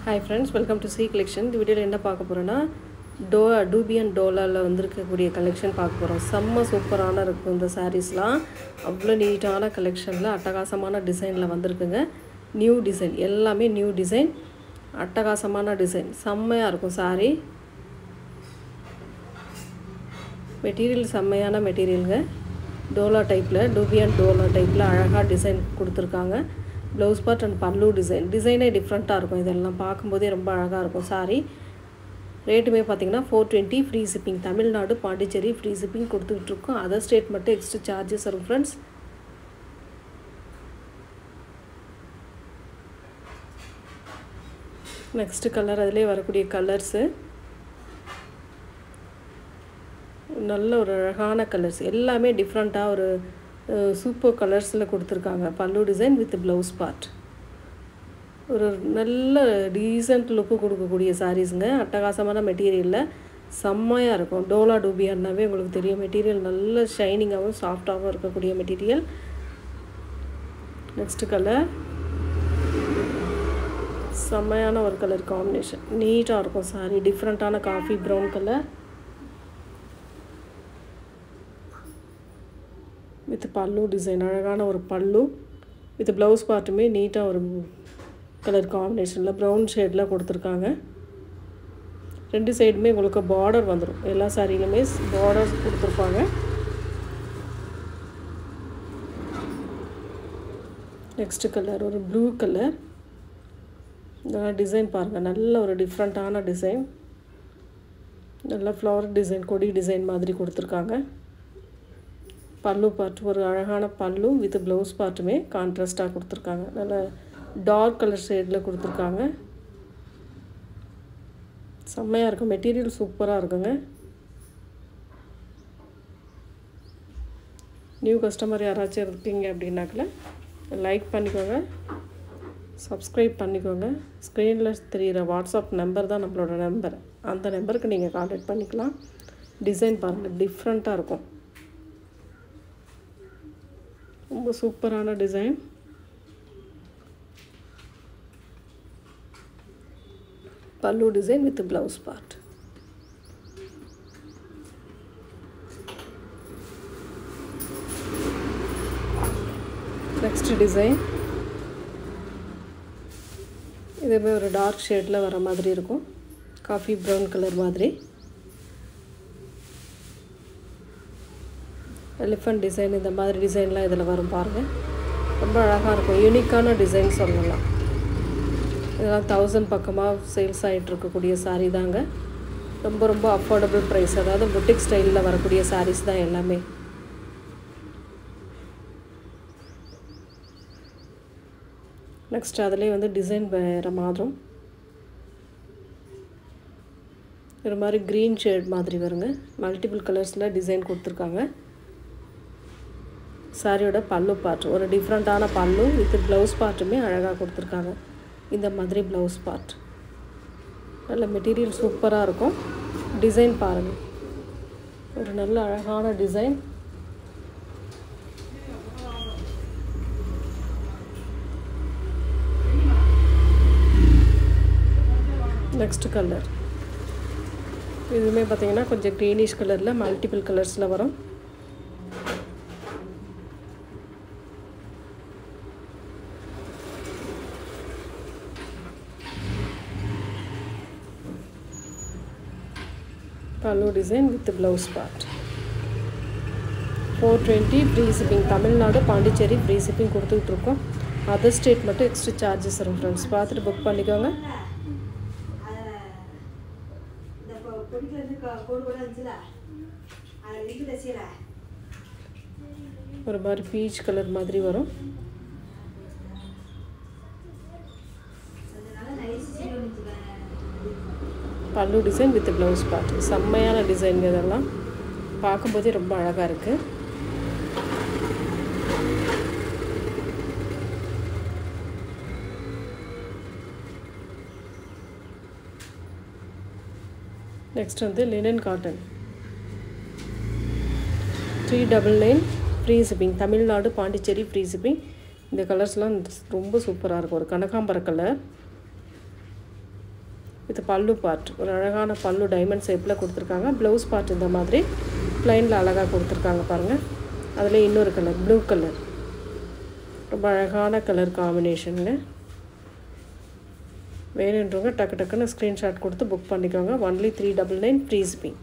Hi friends, welcome to C collection. The video என்ன பார்க்க போறேன்னா Doobie and Dollaல வந்திருக்கக்கூடிய கலெக்ஷன் பார்க்க போறோம். செம்ம சூப்பரான இருக்கும் இந்த sareesலாம். அவ்வளவு நீட்டான கலெக்ஷன்ல அட்டகாசமான டிசைன்ல வந்திருக்குங்க. நியூ டிசைன் எல்லாமே நியூ டிசைன். அட்டகாசமான டிசைன். செம்மையா இருக்கும் saree. மெட்டீரியல் செம்மையான மெட்டீரியல்ங்க. டோலா டைப்ல Doobie and Dolla டைப்ல அழகா டிசைன் கொடுத்திருக்காங்க. Blouse part and pallu design. Design different இருக்கும். இதெல்லாம் பாக்கும்போதே ரொம்ப அழகா இருக்கும் saree. ரேட்டுமே பாத்தீங்கன்னா 420 free shipping. Tamil Nadu Pondicherry free shipping கொடுத்துட்டு இருக்கோம். அதர் ஸ்டேட் மட்டும் எக்ஸ்ட்ரா சார்जेस வரும் फ्रेंड्स. நெக்ஸ்ட் கலர் அதிலே வரக்கூடிய கலர்ஸ் நல்ல ஒரு அழகான கலர்ஸ் எல்லாமே டிஃபரண்டா ஒரு சூப்பர் கலர்ஸ்ல கொடுத்திருக்காங்க. பல்லு டிசைன் வித் ப்ளவுஸ் பார்ட். ஒரு நல்ல டீசன்ட் லுக் கொடுக்கக்கூடிய சாரீஸ்ங்க. அட்டகாசமான மெட்டீரியல்ல செம்மையா இருக்கும். டோலா டூபியானாவே உங்களுக்கு தெரியும் மெட்டீரியல் நல்ல ஷைனிங்காவும் சாஃப்ட்டாவும் இருக்கக்கூடிய மெட்டீரியல். நெக்ஸ்ட் கலர் செம்மையான ஒரு கலர் காம்பினேஷன். நீட்டா இருக்கும் சாரி. டிஃபரண்டான coffee brown colour with pallu design. அழகான ஒரு பல்லு with blouse பார்ட்டுமே நீட்டா ஒரு கலர் காம்பினேஷன்ல பிரவுன் ஷேட்ல கொடுத்திருக்காங்க. ரெண்டு சைடுமே உங்களுக்கு border வந்துரும். எல்லா சாரியிலுமே borders கொடுத்திருப்பாங்க. நெக்ஸ்ட் கலர் ஒரு ப்ளூ கலர். இந்த டிசைன் பாருங்க. நல்ல ஒரு டிஃபரண்டான டிசைன். நல்ல ஃப்ளவர் டிசைன், கொடி டிசைன் மாதிரி கொடுத்திருக்காங்க. பல்லு பார்ட் ஒரு அழகான பல்லு வித் ப்ளவுஸ் பார்ட்டுமே கான்ட்ராஸ்டா கொடுத்திருக்காங்க. நல்ல டார்க் கலர் ஷேட்ல கொடுத்திருக்காங்க. செம்மையா இருக்கு. மெட்டீரியல் சூப்பரா இருக்குங்க. நியூ கஸ்டமர் யாராச்சும் இருக்கீங்க அப்படினாக்கல லைக் பண்ணிக்கோங்க. சப்ஸ்கிரைப் பண்ணிக்கோங்க. ஸ்கிரீன்ல தெரியுற வாட்ஸ்அப் நம்பர் தான் நம்மளோட நம்பர். அந்த நம்பருக்கு நீங்க கான்டாக்ட் பண்ணிக்கலாம். டிசைன் பாருங்க டிஃபரண்டா இருக்கும். ரொம்ப சூப்பரான டிசைன். பல்லு design with blouse part. Next design இதுவே ஒரு டார்க் ஷேட்ல வர மாதிரி இருக்கும். காஃபி பிரவுன் கலர் மாதிரி. எலிஃபண்ட் டிசைன் இந்த மாதிரி டிசைன்லாம் இதில் வரும் பாருங்க. ரொம்ப அழகாக இருக்கும். யூனிக்கான டிசைன் சொல்லலாம். இதெல்லாம் 1000 பக்கமாக சேல்ஸ் ஆகிட்டு இருக்கக்கூடிய சாரீ தாங்க. ரொம்ப ரொம்ப அஃபோர்டபுள் ப்ரைஸ். அதாவது புட்டிக் ஸ்டைலில் வரக்கூடிய சாரீஸ் தான் எல்லாமே. நெக்ஸ்ட் அதிலே வந்து டிசைன் வேறு மாதிரி ஒரு மாதிரி க்ரீன் ஷேட் மாதிரி வருங்க. மல்டிபிள் கலர்ஸில் டிசைன் கொடுத்துருக்காங்க. சாரியோட பல்லு பார்ட் ஒரு டிஃபரண்டான பல்லு வித் ப்ளவுஸ் பார்ட்டுமே அழகாக கொடுத்துருக்காங்க. இந்த மாதிரி ப்ளவுஸ் பார்ட் நல்ல மெட்டீரியல் சூப்பராக இருக்கும். டிசைன் பாருங்கள். ஒரு நல்ல அழகான டிசைன். நெக்ஸ்ட் கலர் இதுவுமே பார்த்தீங்கன்னா கொஞ்சம் க்ரீனிஷ் கலரில் மல்டிபிள் கலர்ஸில் வரும். பல்லு design with blouse part. 420 free shipping. Tamil Nadu Pondicherry free shipping கொடுத்துட்டு இருக்கோம். அதர் ஸ்டேட் மட்டும் எக்ஸ்ட்ரா சார்जेस வரும் फ्रेंड्स. பார்த்துட்டு புக் பண்ணிக்கோங்க. ஒரு மாதிரி பீச் கலர் மாதிரி வரும். பல்லு டிசைன் வித் ப்ளவுஸ் பார்ட். செம்மையான டிசைன் இதெல்லாம் பார்க்கும்போதே ரொம்ப அழகாக இருக்குது. நெக்ஸ்ட் வந்து linen cotton 399 free shipping. Tamil Nadu Pondicherry free shipping. இந்த கலர்ஸ்லாம் ரொம்ப சூப்பராக இருக்கும். ஒரு கனகாம்பர கலர் வித் பல்லு பார்ட். ஒரு அழகான பல்லு டைமண்ட் ஷேப்பில் கொடுத்துருக்காங்க. ப்ளவுஸ் பார்ட் இந்த மாதிரி ப்ளைனில் அழகாக கொடுத்துருக்காங்க பாருங்கள். அதில் இன்னொரு கலர் ப்ளூ கலர், ரொம்ப அழகான கலர் காம்பினேஷனுங்க. வேணுன்றவங்க டக்கு டக்குன்னு ஸ்க்ரீன்ஷாட் கொடுத்து புக் பண்ணிக்கோங்க. Only 399 free shipping.